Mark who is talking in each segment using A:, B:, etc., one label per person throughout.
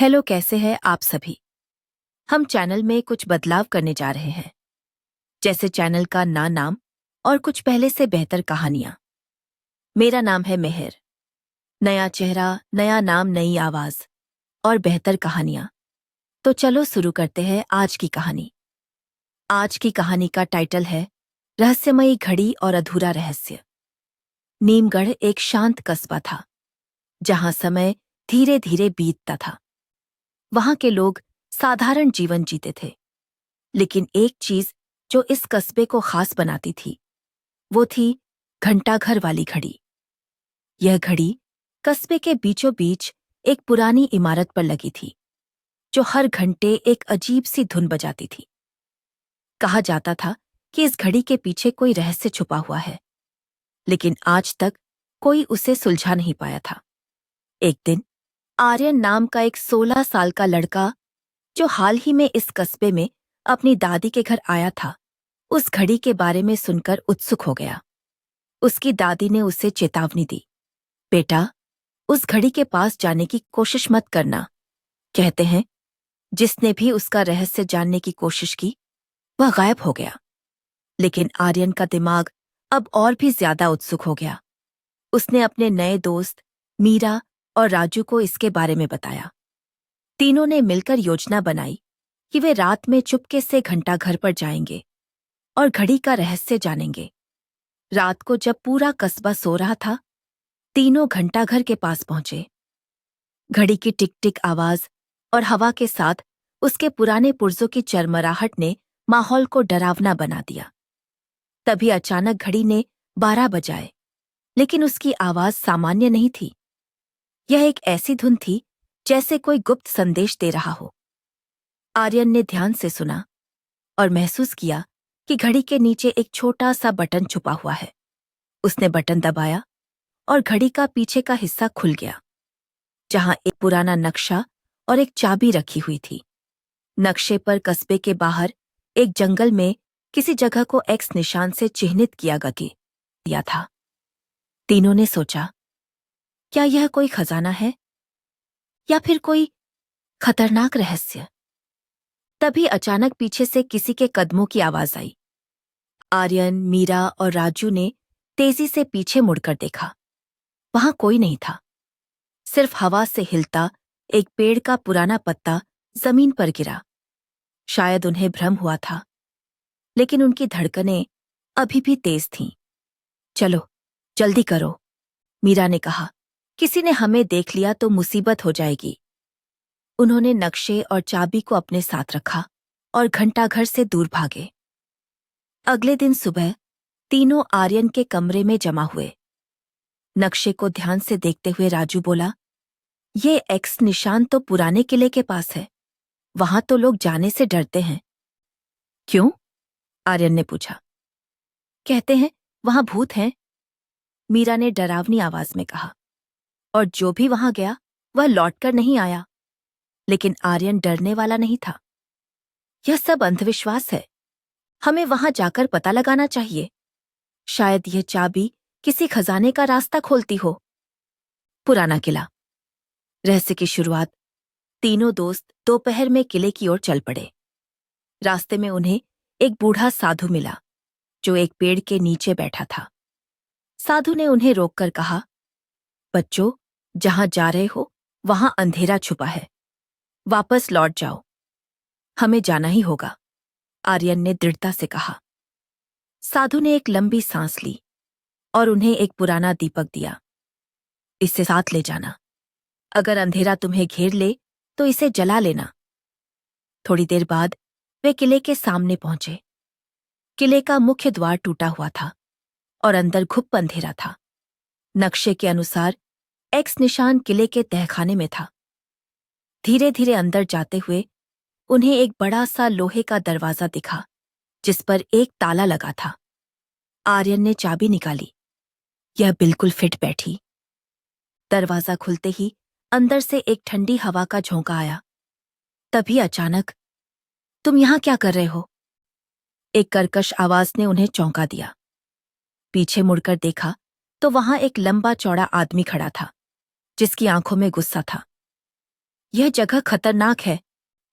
A: Hello, कैसे हैं आप सभी। हम चैनल में कुछ बदलाव करने जा रहे हैं, जैसे चैनल का नाम और कुछ पहले से बेहतर कहानियां। मेरा नाम है मेहर। नया चेहरा, नया नाम, नई आवाज और बेहतर कहानियां। तो चलो शुरू करते हैं आज की कहानी। आज की कहानी का टाइटल है रहस्यमयी घड़ी और अधूरा रहस्य। नीमगढ़ एक शांत कस्बा था, जहां समय धीरे धीरे बीतता था। वहां के लोग साधारण जीवन जीते थे, लेकिन एक चीज जो इस कस्बे को खास बनाती थी, वो थी घंटाघर वाली घड़ी। यह घड़ी कस्बे के बीचों बीच एक पुरानी इमारत पर लगी थी, जो हर घंटे एक अजीब सी धुन बजाती थी। कहा जाता था कि इस घड़ी के पीछे कोई रहस्य छुपा हुआ है, लेकिन आज तक कोई उसे सुलझा नहीं पाया था। एक दिन आर्यन नाम का एक 16 साल का लड़का, जो हाल ही में इस कस्बे में अपनी दादी के घर आया था, उस घड़ी के बारे में सुनकर उत्सुक हो गया। उसकी दादी ने उसे चेतावनी दी, बेटा, उस घड़ी के पास जाने की कोशिश मत करना। कहते हैं जिसने भी उसका रहस्य जानने की कोशिश की, वह गायब हो गया। लेकिन आर्यन का दिमाग अब और भी ज्यादा उत्सुक हो गया। उसने अपने नए दोस्त मीरा और राजू को इसके बारे में बताया। तीनों ने मिलकर योजना बनाई कि वे रात में चुपके से घंटाघर पर जाएंगे और घड़ी का रहस्य जानेंगे। रात को जब पूरा कस्बा सो रहा था, तीनों घंटाघर के पास पहुंचे। घड़ी की टिक टिक आवाज और हवा के साथ उसके पुराने पुर्जों की चरमराहट ने माहौल को डरावना बना दिया। तभी अचानक घड़ी ने 12 बजाए, लेकिन उसकी आवाज सामान्य नहीं थी। यह एक ऐसी धुन थी जैसे कोई गुप्त संदेश दे रहा हो। आर्यन ने ध्यान से सुना और महसूस किया कि घड़ी के नीचे एक छोटा सा बटन छुपा हुआ है। उसने बटन दबाया और घड़ी का पीछे का हिस्सा खुल गया, जहां एक पुराना नक्शा और एक चाबी रखी हुई थी। नक्शे पर कस्बे के बाहर एक जंगल में किसी जगह को एक्स निशान से चिन्हित किया गया था। तीनों ने सोचा, क्या यह कोई खजाना है या फिर कोई खतरनाक रहस्य। तभी अचानक पीछे से किसी के कदमों की आवाज आई। आर्यन, मीरा और राजू ने तेजी से पीछे मुड़कर देखा। वहां कोई नहीं था, सिर्फ हवा से हिलता एक पेड़ का पुराना पत्ता जमीन पर गिरा। शायद उन्हें भ्रम हुआ था, लेकिन उनकी धड़कनें अभी भी तेज थीं। चलो, जल्दी करो, मीरा ने कहा। किसी ने हमें देख लिया तो मुसीबत हो जाएगी। उन्होंने नक्शे और चाबी को अपने साथ रखा और घंटाघर से दूर भागे। अगले दिन सुबह तीनों आर्यन के कमरे में जमा हुए। नक्शे को ध्यान से देखते हुए राजू बोला, ये एक्स निशान तो पुराने किले के पास है। वहां तो लोग जाने से डरते हैं। क्यों? आर्यन ने पूछा। कहते हैं वहां भूत हैं, मीरा ने डरावनी आवाज में कहा। और जो भी वहां गया वह लौटकर नहीं आया। लेकिन आर्यन डरने वाला नहीं था। यह सब अंधविश्वास है। हमें वहां जाकर पता लगाना चाहिए। शायद यह चाबी किसी खजाने का रास्ता खोलती हो। पुराना किला। रहस्य की शुरुआत। तीनों दोस्त दोपहर में किले की ओर चल पड़े। रास्ते में उन्हें एक बूढ़ा साधु मिला, जो एक पेड़ के नीचे बैठा था। साधु ने उन्हें रोककर कहा, बच्चों, जहां जा रहे हो वहां अंधेरा छुपा है। वापस लौट जाओ। हमें जाना ही होगा, आर्यन ने दृढ़ता से कहा। साधु ने एक लंबी सांस ली और उन्हें एक पुराना दीपक दिया। इसे साथ ले जाना। अगर अंधेरा तुम्हें घेर ले तो इसे जला लेना। थोड़ी देर बाद वे किले के सामने पहुंचे। किले का मुख्य द्वार टूटा हुआ था और अंदर घुप अंधेरा था। नक्शे के अनुसार एक्स निशान किले के तहखाने में था। धीरे धीरे अंदर जाते हुए उन्हें एक बड़ा सा लोहे का दरवाजा दिखा, जिस पर एक ताला लगा था। आर्यन ने चाबी निकाली। यह बिल्कुल फिट बैठी। दरवाजा खुलते ही अंदर से एक ठंडी हवा का झोंका आया। तभी अचानक, तुम यहां क्या कर रहे हो? एक कर्कश आवाज ने उन्हें चौंका दिया। पीछे मुड़कर देखा तो वहां एक लंबा चौड़ा आदमी खड़ा था, जिसकी आंखों में गुस्सा था। यह जगह खतरनाक है,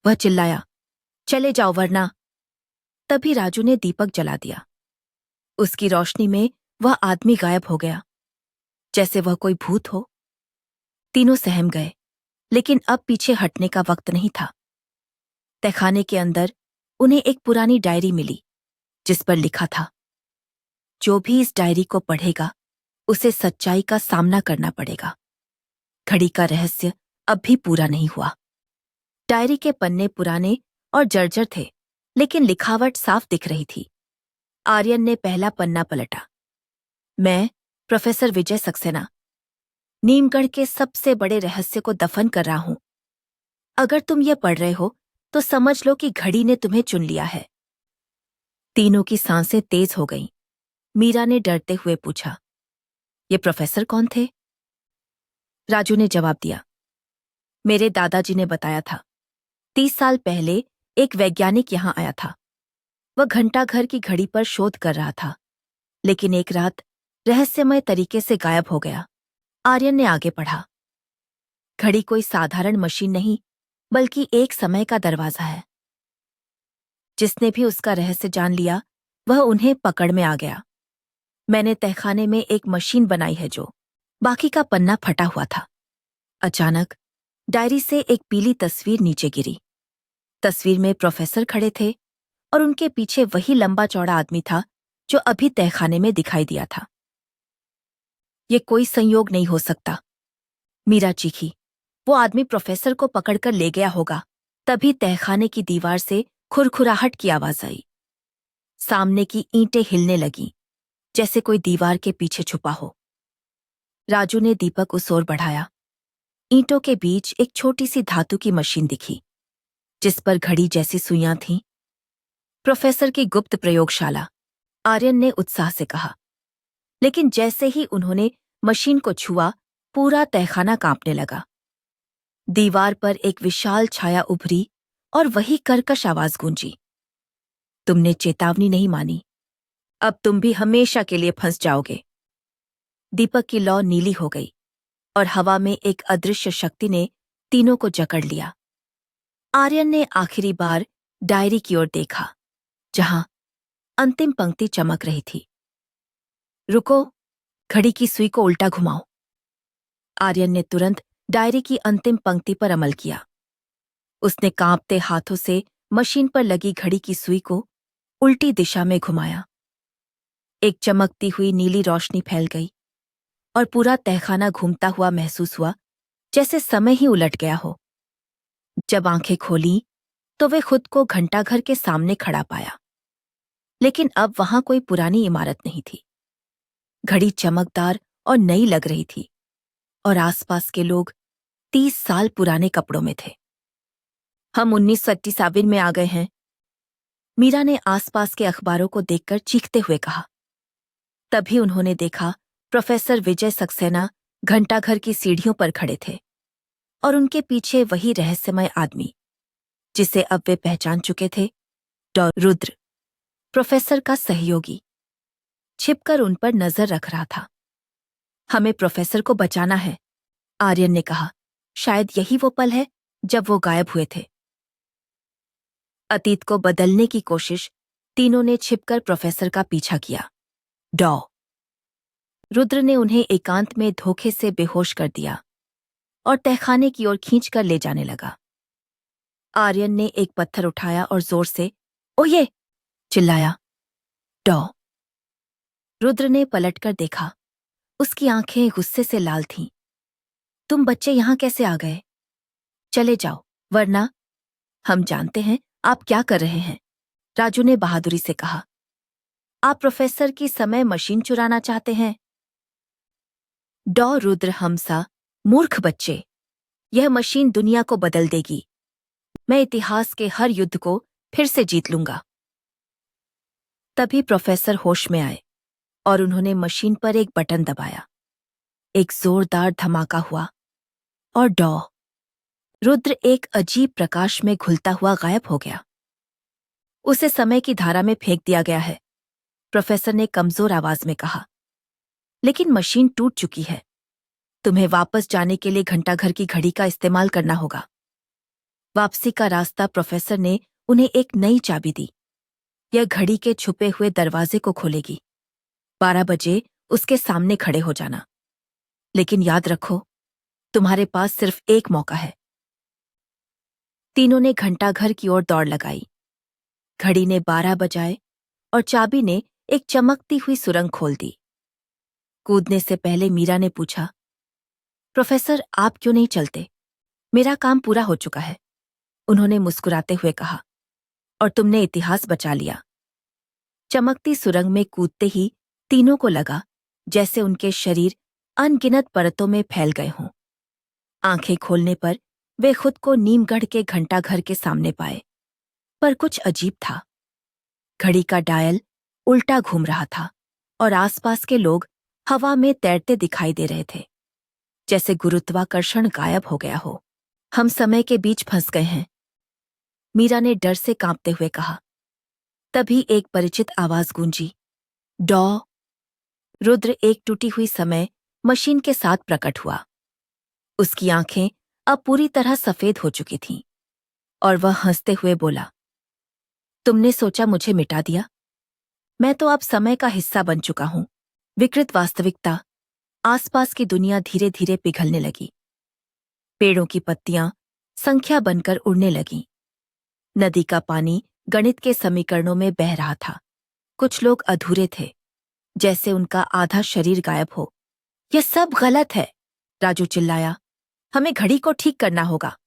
A: वह चिल्लाया। चले जाओ वरना। तभी राजू ने दीपक जला दिया। उसकी रोशनी में वह आदमी गायब हो गया, जैसे वह कोई भूत हो। तीनों सहम गए, लेकिन अब पीछे हटने का वक्त नहीं था। तहखाने के अंदर उन्हें एक पुरानी डायरी मिली, जिस पर लिखा था, जो भी इस डायरी को पढ़ेगा उसे सच्चाई का सामना करना पड़ेगा। घड़ी का रहस्य अब भी पूरा नहीं हुआ। डायरी के पन्ने पुराने और जर्जर थे, लेकिन लिखावट साफ दिख रही थी। आर्यन ने पहला पन्ना पलटा। मैं, प्रोफेसर विजय सक्सेना, नीमगढ़ के सबसे बड़े रहस्य को दफन कर रहा हूं। अगर तुम ये पढ़ रहे हो तो समझ लो कि घड़ी ने तुम्हें चुन लिया है। तीनों की सांसें तेज हो गईं। मीरा ने डरते हुए पूछा, ये प्रोफेसर कौन थे? राजू ने जवाब दिया, मेरे दादाजी ने बताया था। 30 साल पहले एक वैज्ञानिक यहां आया था। वह घंटाघर की घड़ी पर शोध कर रहा था, लेकिन एक रात रहस्यमय तरीके से गायब हो गया। आर्यन ने आगे पढ़ा, घड़ी कोई साधारण मशीन नहीं, बल्कि एक समय का दरवाजा है। जिसने भी उसका रहस्य जान लिया, वह उन्हें पकड़ में आ गया। मैंने तहखाने में एक मशीन बनाई है जो। बाकी का पन्ना फटा हुआ था। अचानक डायरी से एक पीली तस्वीर नीचे गिरी। तस्वीर में प्रोफेसर खड़े थे और उनके पीछे वही लंबा चौड़ा आदमी था जो अभी तहखाने में दिखाई दिया था। ये कोई संयोग नहीं हो सकता, मीरा चीखी। वो आदमी प्रोफेसर को पकड़कर ले गया होगा। तभी तहखाने की दीवार से खुरखुराहट की आवाज आई। सामने की ईंटें हिलने लगीं, जैसे कोई दीवार के पीछे छुपा हो। राजू ने दीपक उस ओर बढ़ाया। ईंटों के बीच एक छोटी सी धातु की मशीन दिखी, जिस पर घड़ी जैसी सुइयां थीं। प्रोफेसर की गुप्त प्रयोगशाला, आर्यन ने उत्साह से कहा। लेकिन जैसे ही उन्होंने मशीन को छुआ, पूरा तहखाना कांपने लगा। दीवार पर एक विशाल छाया उभरी और वही कर्कश आवाज गूंजी, तुमने चेतावनी नहीं मानी, अब तुम भी हमेशा के लिए फंस जाओगे। दीपक की लौ नीली हो गई और हवा में एक अदृश्य शक्ति ने तीनों को जकड़ लिया। आर्यन ने आखिरी बार डायरी की ओर देखा, जहां अंतिम पंक्ति चमक रही थी, रुको, घड़ी की सुई को उल्टा घुमाओ। आर्यन ने तुरंत डायरी की अंतिम पंक्ति पर अमल किया। उसने कांपते हाथों से मशीन पर लगी घड़ी की सुई को उल्टी दिशा में घुमाया। एक चमकती हुई नीली रोशनी फैल गई और पूरा तहखाना घूमता हुआ महसूस हुआ, जैसे समय ही उलट गया हो। जब आंखें खोली तो वे खुद को घंटाघर के सामने खड़ा पाया, लेकिन अब वहां कोई पुरानी इमारत नहीं थी। घड़ी चमकदार और नई लग रही थी और आसपास के लोग 30 साल पुराने कपड़ों में थे। हम 1987 में आ गए हैं, मीरा ने आसपास के अखबारों को देखकर चीखते हुए कहा। तभी उन्होंने देखा प्रोफेसर विजय सक्सेना घंटाघर की सीढ़ियों पर खड़े थे और उनके पीछे वही रहस्यमय आदमी, जिसे अब वे पहचान चुके थे, डॉ रुद्र, प्रोफेसर का सहयोगी, छिपकर उन पर नजर रख रहा था। हमें प्रोफेसर को बचाना है, आर्यन ने कहा। शायद यही वो पल है जब वो गायब हुए थे। अतीत को बदलने की कोशिश तीनों ने छिपकर प्रोफेसर का पीछा किया। डॉ रुद्र ने उन्हें एकांत में धोखे से बेहोश कर दिया और तहखाने की ओर खींचकर ले जाने लगा। आर्यन ने एक पत्थर उठाया और जोर से ओये चिल्लाया। डॉ रुद्र ने पलटकर देखा। उसकी आंखें गुस्से से लाल थीं। तुम बच्चे यहां कैसे आ गए? चले जाओ, वरना हम जानते हैं आप क्या कर रहे हैं, राजू ने बहादुरी से कहा। आप प्रोफेसर की समय मशीन चुराना चाहते हैं? डॉ रुद्र हमसा, मूर्ख बच्चे, यह मशीन दुनिया को बदल देगी। मैं इतिहास के हर युद्ध को फिर से जीत लूंगा। तभी प्रोफेसर होश में आए और उन्होंने मशीन पर एक बटन दबाया। एक जोरदार धमाका हुआ और डॉ रुद्र एक अजीब प्रकाश में घुलता हुआ गायब हो गया। उसे समय की धारा में फेंक दिया गया है, प्रोफेसर ने कमजोर आवाज में कहा। लेकिन मशीन टूट चुकी है। तुम्हें वापस जाने के लिए घंटाघर की घड़ी का इस्तेमाल करना होगा। वापसी का रास्ता प्रोफेसर ने उन्हें एक नई चाबी दी। यह घड़ी के छुपे हुए दरवाजे को खोलेगी। 12 बजे उसके सामने खड़े हो जाना। लेकिन याद रखो, तुम्हारे पास सिर्फ एक मौका है। तीनों ने घंटाघर की ओर दौड़ लगाई। घड़ी ने 12 बजाए और चाबी ने एक चमकती हुई सुरंग खोल दी। कूदने से पहले मीरा ने पूछा, प्रोफेसर आप क्यों नहीं चलते? मेरा काम पूरा हो चुका है, उन्होंने मुस्कुराते हुए कहा, और तुमने इतिहास बचा लिया। चमकती सुरंग में कूदते ही तीनों को लगा जैसे उनके शरीर अनगिनत परतों में फैल गए हों। आंखें खोलने पर वे खुद को नीमगढ़ के घंटाघर के सामने पाए। पर कुछ अजीब था। घड़ी का डायल उल्टा घूम रहा था और आसपास के लोग हवा में तैरते दिखाई दे रहे थे, जैसे गुरुत्वाकर्षण गायब हो गया हो। हम समय के बीच फंस गए हैं, मीरा ने डर से कांपते हुए कहा। तभी एक परिचित आवाज गूंजी, डॉ। रुद्र एक टूटी हुई समय मशीन के साथ प्रकट हुआ। उसकी आंखें अब पूरी तरह सफेद हो चुकी थीं और वह हंसते हुए बोला, तुमने सोचा मुझे मिटा दिया? मैं तो अब समय का हिस्सा बन चुका हूं। विकृत वास्तविकता, आसपास की दुनिया धीरे धीरे पिघलने लगी। पेड़ों की पत्तियां संख्या बनकर उड़ने लगीं। नदी का पानी गणित के समीकरणों में बह रहा था। कुछ लोग अधूरे थे, जैसे उनका आधा शरीर गायब हो। यह सब गलत है, राजू चिल्लाया। हमें घड़ी को ठीक करना होगा।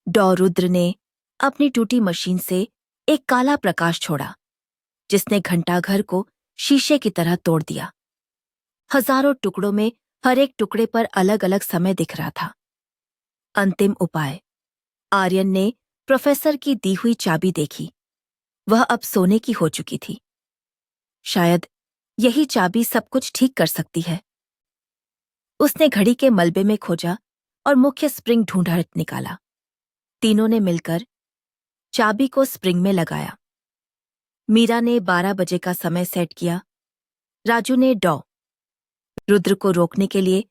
A: डॉ रुद्र ने अपनी टूटी मशीन से एक काला प्रकाश छोड़ा, जिसने घंटाघर को शीशे की तरह तोड़ दिया। हजारों टुकड़ों में हर एक टुकड़े पर अलग अलग समय दिख रहा था। अंतिम उपाय। आर्यन ने प्रोफेसर की दी हुई चाबी देखी। वह अब सोने की हो चुकी थी। शायद यही चाबी सब कुछ ठीक कर सकती है। उसने घड़ी के मलबे में खोजा और मुख्य स्प्रिंग ढूंढ निकाला। तीनों ने मिलकर चाबी को स्प्रिंग में लगाया। मीरा ने 12 बजे का समय सेट किया। राजू ने डॉ रुद्र को रोकने के लिए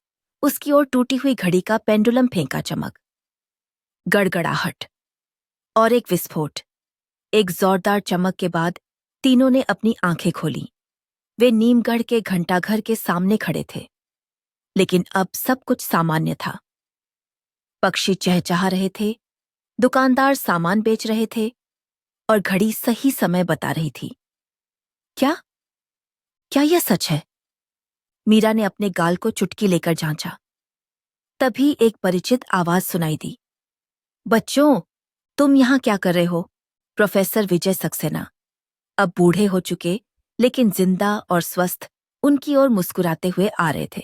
A: उसकी ओर टूटी हुई घड़ी का पेंडुलम फेंका। चमक, गड़गड़ाहट और एक विस्फोट। एक जोरदार चमक के बाद तीनों ने अपनी आंखें खोली। वे नीमगढ़ के घंटाघर के सामने खड़े थे, लेकिन अब सब कुछ सामान्य था। पक्षी चहचहा रहे थे, दुकानदार सामान बेच रहे थे और घड़ी सही समय बता रही थी। क्या क्या यह सच है? मीरा ने अपने गाल को चुटकी लेकर जांचा। तभी एक परिचित आवाज सुनाई दी, बच्चों, तुम यहां क्या कर रहे हो? प्रोफेसर विजय सक्सेना, अब बूढ़े हो चुके लेकिन जिंदा और स्वस्थ, उनकी ओर मुस्कुराते हुए आ रहे थे।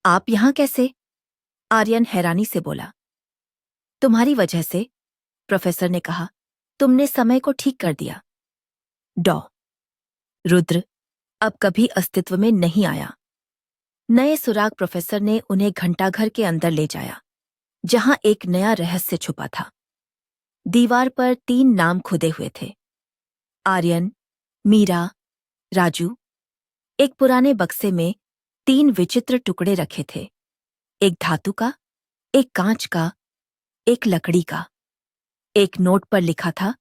A: आप यहां कैसे? आर्यन हैरानी से बोला। तुम्हारी वजह से, प्रोफेसर ने कहा। तुमने समय को ठीक कर दिया। डॉ रुद्र अब कभी अस्तित्व में नहीं आया। नए सुराग प्रोफेसर ने उन्हें घंटाघर के अंदर ले जाया, जहां एक नया रहस्य छुपा था। दीवार पर 3 नाम खुदे हुए थे, आर्यन, मीरा, राजू। एक पुराने बक्से में 3 विचित्र टुकड़े रखे थे, एक धातु का, एक कांच का, एक लकड़ी का। एक नोट पर लिखा था,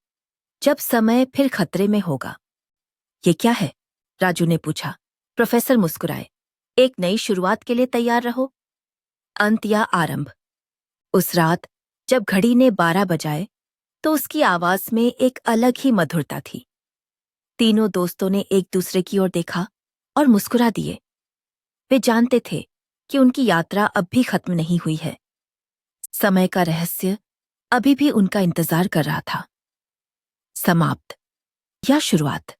A: जब समय फिर खतरे में होगा। ये क्या है? राजू ने पूछा। प्रोफेसर मुस्कुराए। एक नई शुरुआत के लिए तैयार रहो। अंत या आरंभ। उस रात जब घड़ी ने 12 बजाए तो उसकी आवाज में एक अलग ही मधुरता थी। तीनों दोस्तों ने एक दूसरे की ओर देखा और मुस्कुरा दिए। वे जानते थे कि उनकी यात्रा अब भी खत्म नहीं हुई है। समय का रहस्य अभी भी उनका इंतजार कर रहा था। समाप्त या शुरुआत?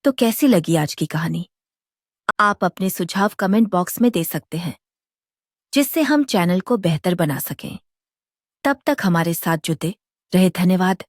A: तो कैसी लगी आज की कहानी? आप अपने सुझाव कमेंट बॉक्स में दे सकते हैं, जिससे हम चैनल को बेहतर बना सकें। तब तक हमारे साथ जुड़े रहे। धन्यवाद।